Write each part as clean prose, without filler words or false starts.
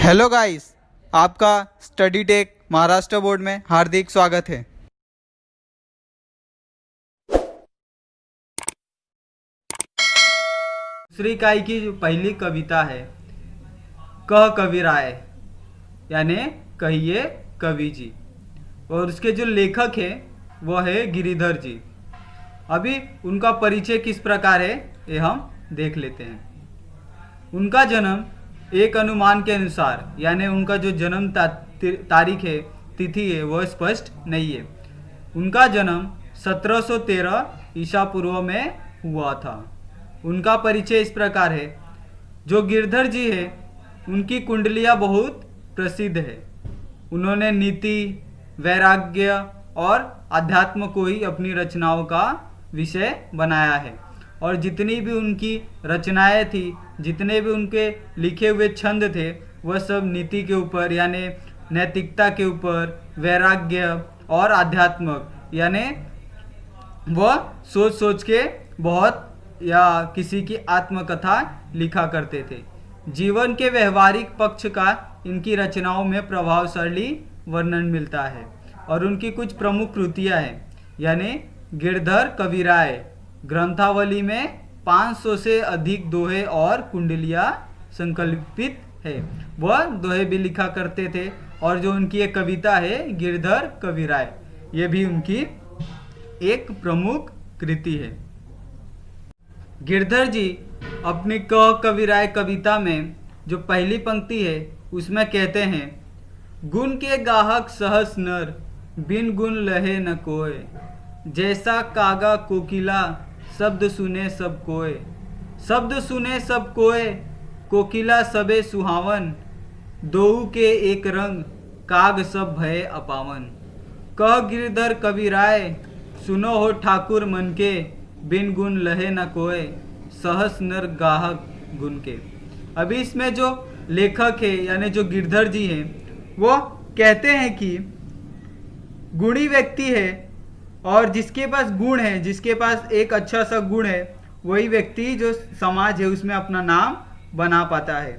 Hello guys, आपका study take Maharashtra board में हार्दिक स्वागत है। दूसरी इकाई की जो पहली कविता है कह कविराय यानी कहिए कवि जी, और उसके जो लेखक है वो है गिरिधर जी। अभी उनका परिचय किस प्रकार है ये हम देख लेते हैं। उनका जन्म एक अनुमान के अनुसार यानी उनका जो जन्म तारीख है, तिथि है, वह स्पष्ट नहीं है। उनका जन्म 1713 ईसा पूर्व में हुआ था। उनका परिचय इस प्रकार है। जो गिरधर जी है उनकी कुंडलियाँ बहुत प्रसिद्ध है। उन्होंने नीति, वैराग्य और अध्यात्म को ही अपनी रचनाओं का विषय बनाया है, और जितनी भी उनकी रचनाएं थी, जितने भी उनके लिखे हुए छंद थे, वह सब नीति के ऊपर यानी नैतिकता के ऊपर, वैराग्य और आध्यात्मक यानी वह सोच सोच के बहुत या किसी की आत्मकथा लिखा करते थे। जीवन के व्यवहारिक पक्ष का इनकी रचनाओं में प्रभावशाली वर्णन मिलता है, और उनकी कुछ प्रमुख कृतियाँ हैं यानी गिरधर कविराय ग्रंथावली में 500 से अधिक दोहे और कुंडलियाँ संकल्पित है। वह दोहे भी लिखा करते थे, और जो उनकी एक कविता है गिरधर कविराय, ये भी उनकी एक प्रमुख कृति है। गिरधर जी अपनी कह कविराय कविता में जो पहली पंक्ति है उसमें कहते हैं, गुण के गाहक सहस नर, बिन गुण लहे न कोय, जैसा कागा कोकिला, शब्द सुने सब कोय। शब्द सुने सब कोय, कोकिला सबे सुहावन, दोऊ के एक रंग, काग सब भय अपावन। कह गिरधर कविराय, सुनो हो ठाकुर मन के, बिन गुण लहे न कोय, सहस नर गाहक गुण के। अभी इसमें जो लेखक है यानी जो गिरधर जी हैं, वो कहते हैं कि गुणी व्यक्ति है, और जिसके पास गुण है, जिसके पास एक अच्छा सा गुण है, वही व्यक्ति जो समाज है उसमें अपना नाम बना पाता है,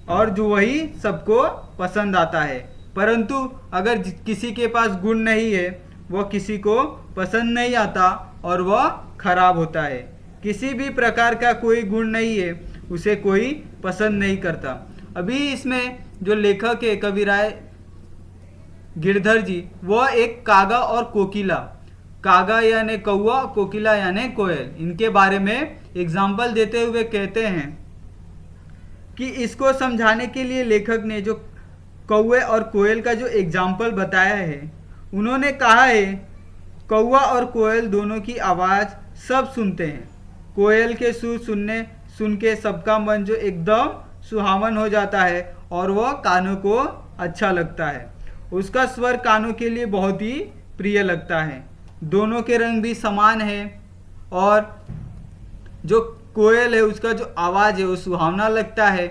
और जो वही सबको पसंद आता है। परंतु अगर किसी के पास गुण नहीं है, वह किसी को पसंद नहीं आता और वह खराब होता है। किसी भी प्रकार का कोई गुण नहीं है, उसे कोई पसंद नहीं करता। अभी इसमें जो लेखक है कविराय गिरधर जी, वह एक कागा और कोकिला, कागा यानी कौवा, कोकिला यानी कोयल, इनके बारे में एग्जाम्पल देते हुए कहते हैं कि इसको समझाने के लिए लेखक ने जो कौवे और कोयल का जो एग्जाम्पल बताया है, उन्होंने कहा है कौवा और कोयल दोनों की आवाज़ सब सुनते हैं। कोयल के सुर सुन के सबका मन जो एकदम सुहावन हो जाता है, और वह कानों को अच्छा लगता है। उसका स्वर कानों के लिए बहुत ही प्रिय लगता है। दोनों के रंग भी समान है, और जो कोयल है उसका जो आवाज़ है वो सुहावना लगता है,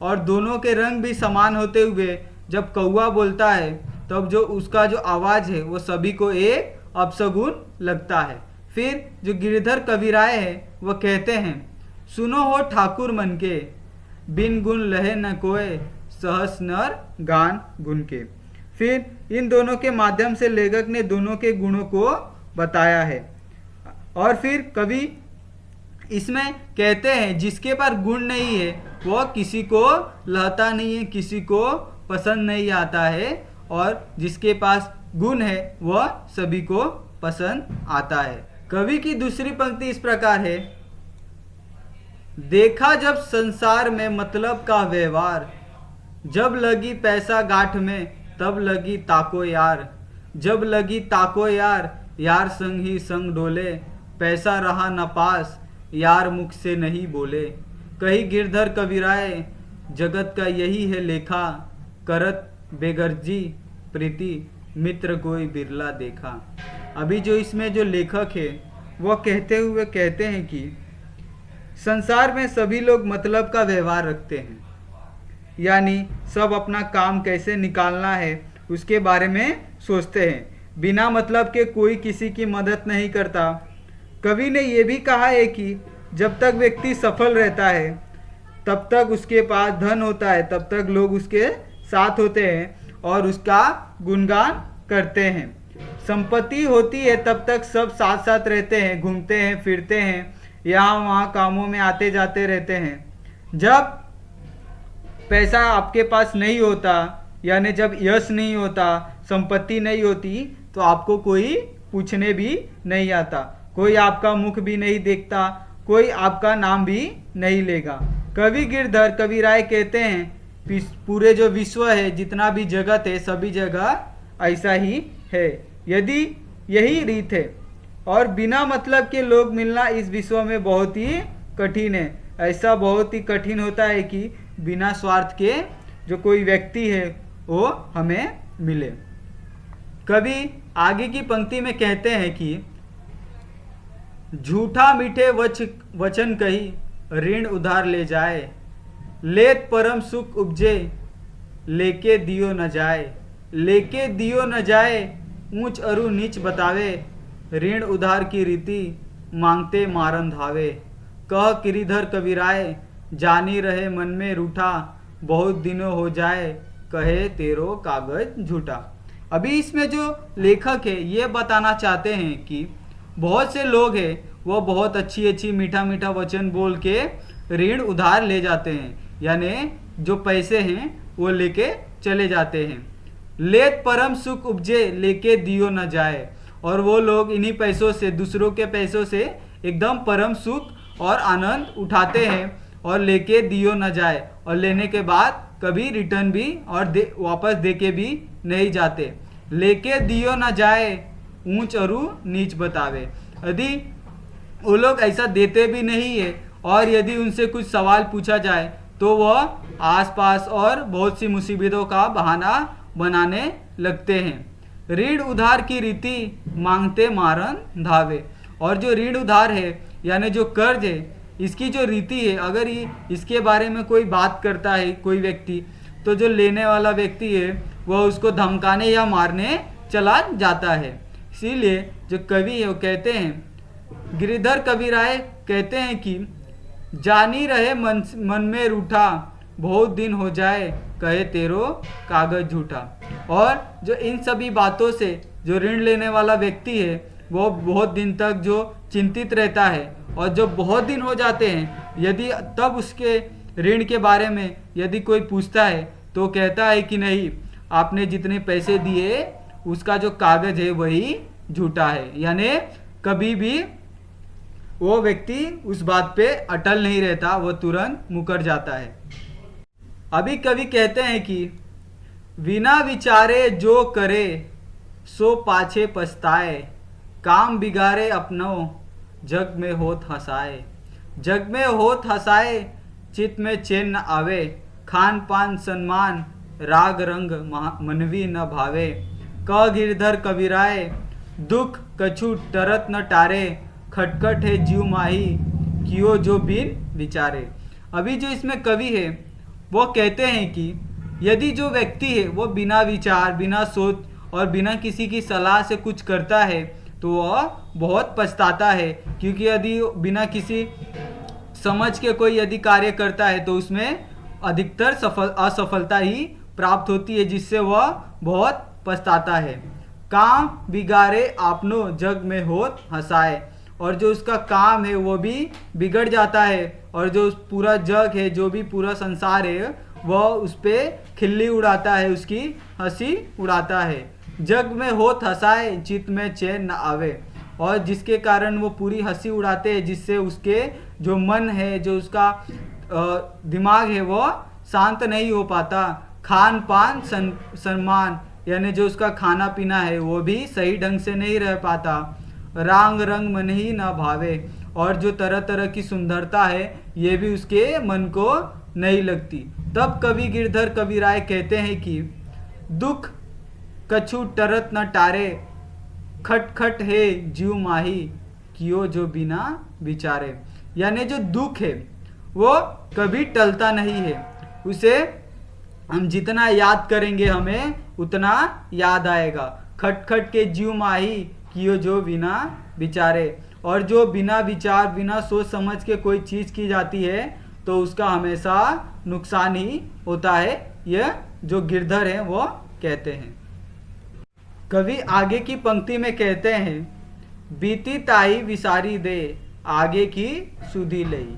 और दोनों के रंग भी समान होते हुए जब कौवा बोलता है तब जो उसका जो आवाज़ है वो सभी को एक अपशगुन लगता है। फिर जो गिरधर कविराय है वह कहते हैं, सुनो हो ठाकुर मन के, बिन गुण लहे न कोय, सहस नर गान गुण के। फिर इन दोनों के माध्यम से लेखक ने दोनों के गुणों को बताया है, और फिर कवि इसमें कहते हैं जिसके पास गुण नहीं है वह किसी को लहता नहीं है, किसी को पसंद नहीं आता है, और जिसके पास गुण है वह सभी को पसंद आता है। कवि की दूसरी पंक्ति इस प्रकार है, देखा जब संसार में मतलब का व्यवहार, जब लगी पैसा गांठ में तब लगी ताको यार, जब लगी ताको यार, यार संग ही संग डोले, पैसा रहा न पास, यार मुख से नहीं बोले। कही गिरधर कविराय, जगत का यही है लेखा, करत बेगर्जी प्रीति, मित्र कोई बिरला देखा। अभी जो इसमें जो लेखक है वह कहते हुए कहते हैं कि संसार में सभी लोग मतलब का व्यवहार रखते हैं, यानी सब अपना काम कैसे निकालना है उसके बारे में सोचते हैं। बिना मतलब के कोई किसी की मदद नहीं करता। कवि ने यह भी कहा है कि जब तक व्यक्ति सफल रहता है तब तक उसके पास धन होता है, तब तक लोग उसके साथ होते हैं और उसका गुणगान करते हैं। संपत्ति होती है तब तक सब साथ साथ रहते हैं, घूमते हैं, फिरते हैं, यहाँ वहाँ कामों में आते जाते रहते हैं। जब पैसा आपके पास नहीं होता, यानी जब यश नहीं होता, संपत्ति नहीं होती, तो आपको कोई पूछने भी नहीं आता, कोई आपका मुख भी नहीं देखता, कोई आपका नाम भी नहीं लेगा। कवि गिरधर कविराय कहते हैं पूरे जो विश्व है, जितना भी जगत है, सभी जगह ऐसा ही है। यदि यही रीत है और बिना मतलब के लोग मिलना इस विश्व में बहुत ही कठिन है। ऐसा बहुत ही कठिन होता है कि बिना स्वार्थ के जो कोई व्यक्ति है वो हमें मिले। कवि आगे की पंक्ति में कहते हैं कि झूठा मीठे वचन कही ऋण उधार ले जाए, लेत परम सुख उपजे लेके दियो न जाए। लेके दियो न जाए ऊंच अरु नीच बतावे, ऋण उधार की रीति मांगते मारन धावे। कह गिरिधर कविराय जानी रहे मन में रूठा, बहुत दिनों हो जाए कहे तेरो कागज झूठा। अभी इसमें जो लेखक है ये बताना चाहते हैं कि बहुत से लोग हैं वो बहुत अच्छी अच्छी मीठा मीठा वचन बोल के ऋण उधार ले जाते हैं, यानी जो पैसे हैं वो लेके चले जाते हैं। लेत परम सुख उपजे लेके दियो न जाए, और वो लोग इन्हीं पैसों से, दूसरों के पैसों से एकदम परम सुख और आनंद उठाते हैं और लेके दियो न जाए, और लेने के बाद कभी रिटर्न भी और वापस दे के भी नहीं जाते। लेके दियो न जाए ऊंच अरु नीच बतावे। यदि वो लोग ऐसा देते भी नहीं है और यदि उनसे कुछ सवाल पूछा जाए तो वह आसपास और बहुत सी मुसीबतों का बहाना बनाने लगते हैं। ऋण उधार की रीति मांगते मारन धावे। और जो ऋण उधार है यानी जो कर्ज है, इसकी जो रीति है, अगर इसके बारे में कोई बात करता है कोई व्यक्ति, तो जो लेने वाला व्यक्ति है वह उसको धमकाने या मारने चला जाता है। इसीलिए जो कवि है वो कहते हैं, गिरिधर कविराय कहते हैं कि जानी रहे मन में रूठा, बहुत दिन हो जाए कहे तेरो कागज झूठा। और जो इन सभी बातों से जो ऋण लेने वाला व्यक्ति है वो बहुत दिन तक जो चिंतित रहता है, और जब बहुत दिन हो जाते हैं यदि तब उसके ऋण के बारे में यदि कोई पूछता है तो कहता है कि नहीं, आपने जितने पैसे दिए उसका जो कागज है वही झूठा है। यानी कभी भी वो व्यक्ति उस बात पे अटल नहीं रहता, वो तुरंत मुकर जाता है। अभी कवि कहते हैं कि बिना विचारे जो करे सो पाछे पछताए, काम बिगाड़े अपनो जग में होत हंसाए। जग में होत हंसाए चित्त में चैन न आवे, खान पान सम्मान राग रंग मनवी न भावे। कह गिरधर कविराय दुख कछु टरत न टारे, खटखट है जीव माही कियो जो बिन विचारे। अभी जो इसमें कवि है वो कहते हैं कि यदि जो व्यक्ति है वो बिना विचार, बिना सोच और बिना किसी की सलाह से कुछ करता है तो वह बहुत पछताता है, क्योंकि यदि बिना किसी समझ के कोई यदि कार्य करता है तो उसमें अधिकतर असफलता ही प्राप्त होती है, जिससे वह बहुत पछताता है। काम बिगाड़े आपनो जग में होत हंसाए, और जो उसका काम है वो भी बिगड़ जाता है, और जो पूरा जग है, जो भी पूरा संसार है, वह उस पर खिल्ली उड़ाता है, उसकी हंसी उड़ाता है। जग में होत हंसाए चित्त में चैन न आवे, और जिसके कारण वो पूरी हंसी उड़ाते हैं, जिससे उसके जो मन है, जो उसका दिमाग है, वो शांत नहीं हो पाता। खान पान सम्मान, यानी जो उसका खाना पीना है वो भी सही ढंग से नहीं रह पाता। रांग रंग मन ही न भावे, और जो तरह तरह की सुंदरता है ये भी उसके मन को नहीं लगती। तब कवि गिरधर कविराय कहते हैं कि दुख कछु टरत न टारे, खटखट है जीव माही कियो जो बिना विचारे। यानी जो दुख है वो कभी टलता नहीं है, उसे हम जितना याद करेंगे हमें उतना याद आएगा। खटखट के जीव माही कियो जो बिना विचारे, और जो बिना विचार, बिना सोच समझ के कोई चीज़ की जाती है तो उसका हमेशा नुकसान ही होता है, यह जो गिरधर हैं वो कहते हैं। कवि आगे की पंक्ति में कहते हैं, बीती ताई विसारी दे आगे की सुधी लई,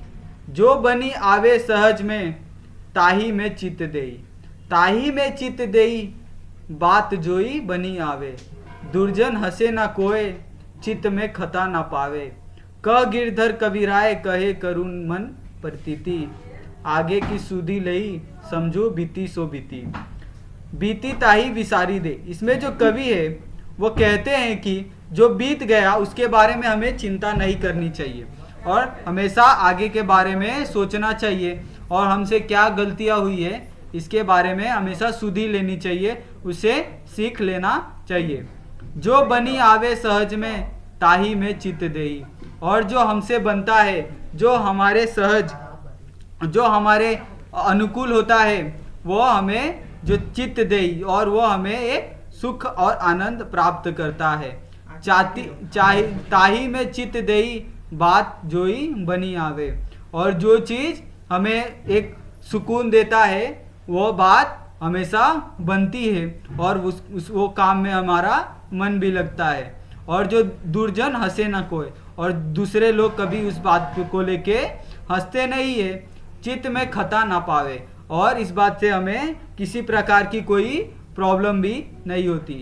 जो बनी आवे सहज में ताही में चित देई, ताही में चित देई बात जोई बनी आवे, दुर्जन हंसे ना कोय चित में खता ना पावे, क गिरधर कविराय कहे करुण मन प्रतीति, आगे की सुधी लई समझो बीती सो बीती। बीती ताही विसारी दे, इसमें जो कवि है वो कहते हैं कि जो बीत गया उसके बारे में हमें चिंता नहीं करनी चाहिए और हमेशा आगे के बारे में सोचना चाहिए, और हमसे क्या गलतियां हुई है इसके बारे में हमेशा सुधी लेनी चाहिए, उसे सीख लेना चाहिए। जो बनी आवे सहज में ताही में चित देई, और जो हमसे बनता है, जो हमारे सहज, जो हमारे अनुकूल होता है, वो हमें जो चित्त देई और वो हमें एक सुख और आनंद प्राप्त करता है। ताही में चित्त देई बात जोई बनी आवे, और जो चीज़ हमें एक सुकून देता है वो बात हमेशा बनती है और वो काम में हमारा मन भी लगता है। और जो दुर्जन हंसे ना कोई, और दूसरे लोग कभी उस बात को लेके हंसते नहीं है, चित्त में खता ना पावे, और इस बात से हमें किसी प्रकार की कोई प्रॉब्लम भी नहीं होती।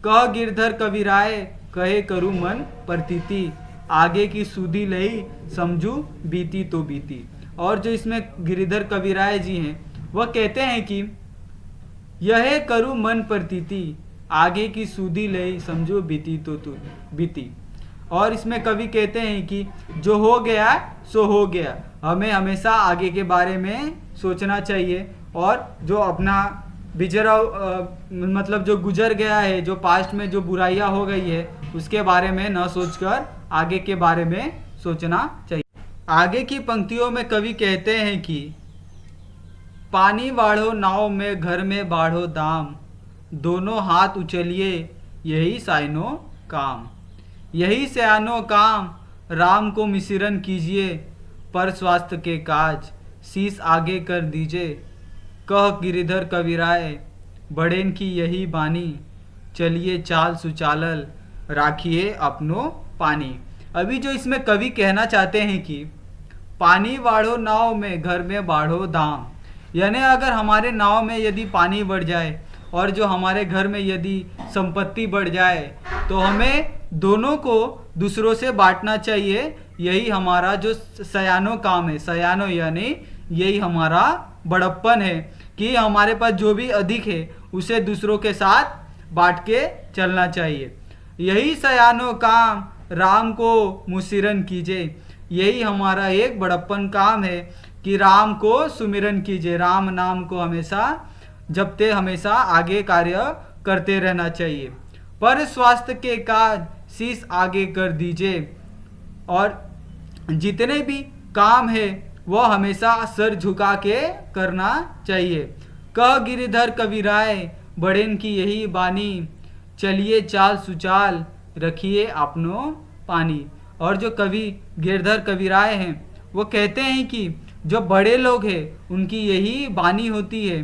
कह गिरधर कविराय कहे करूँ मन प्रतीति, आगे की सुधी लई समझू बीती तो बीती। और जो इसमें गिरिधर कविराय जी हैं वह कहते हैं कि यह करूँ मन प्रतीति, आगे की सुधी लई समझो बीती तो बीती। और इसमें कवि कहते हैं कि जो हो गया सो हो गया, हमें हमेशा आगे के बारे में सोचना चाहिए, और जो अपना बिजरा मतलब जो गुजर गया है, जो पास्ट में जो बुराइयां हो गई है उसके बारे में न सोचकर आगे के बारे में सोचना चाहिए। आगे की पंक्तियों में कवि कहते हैं कि पानी बाढ़ो नाव में घर में बाढ़ो दाम, दोनों हाथ उछलिए यही साइनो काम, यही सयानो काम राम को मिश्रण कीजिए, पर स्वास्थ्य के काज शीश आगे कर दीजिए, कह गिरिधर कविराय बड़ेन की यही बानी, चलिए चाल सुचालल राखिए अपनो पानी। अभी जो इसमें कवि कहना चाहते हैं कि पानी बाढ़ो नाव में घर में बाढ़ो दाम, यानी अगर हमारे नाव में यदि पानी बढ़ जाए और जो हमारे घर में यदि संपत्ति बढ़ जाए तो हमें दोनों को दूसरों से बांटना चाहिए, यही हमारा जो सयानो काम है। सयानो यानी यही हमारा बड़प्पन है कि हमारे पास जो भी अधिक है उसे दूसरों के साथ बांट के चलना चाहिए। यही सयानो काम राम को मुसिरन कीजिए, यही हमारा एक बड़प्पन काम है कि राम को सुमिरन कीजिए, राम नाम को हमेशा जपते हमेशा आगे कार्य करते रहना चाहिए। पर स्वास्थ्य के काज शीश आगे कर दीजिए, और जितने भी काम है वह हमेशा सर झुका के करना चाहिए। कह गिरिधर कविराय बड़ेन की यही बानी, चलिए चाल सुचाल रखिए अपनो पानी। और जो कवि गिरधर कविराय हैं वो कहते हैं कि जो बड़े लोग हैं उनकी यही बानी होती है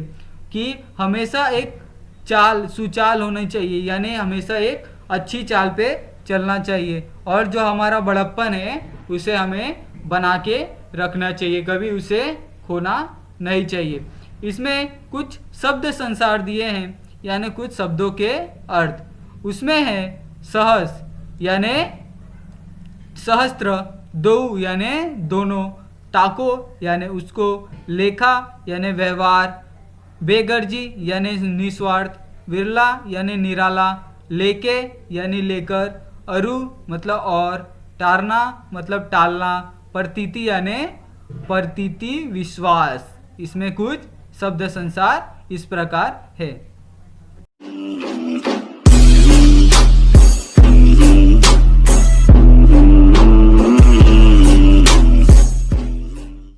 कि हमेशा एक चाल सुचाल होनी चाहिए, यानी हमेशा एक अच्छी चाल पे चलना चाहिए, और जो हमारा बड़प्पन है उसे हमें बना के रखना चाहिए, कभी उसे खोना नहीं चाहिए। इसमें कुछ शब्द संसार दिए हैं, यानी कुछ शब्दों के अर्थ। उसमें है सहस यानी सहस्त्र, दो यानी दोनों, ताको यानी उसको, लेखा यानी व्यवहार, बेगर्जी यानी निस्वार्थ, विरला यानी निराला, लेके यानी लेकर, अरु मतलब और, टारना मतलब टालना, प्रतीति यानी प्रतीति विश्वास। इसमें कुछ शब्द संसार इस प्रकार है।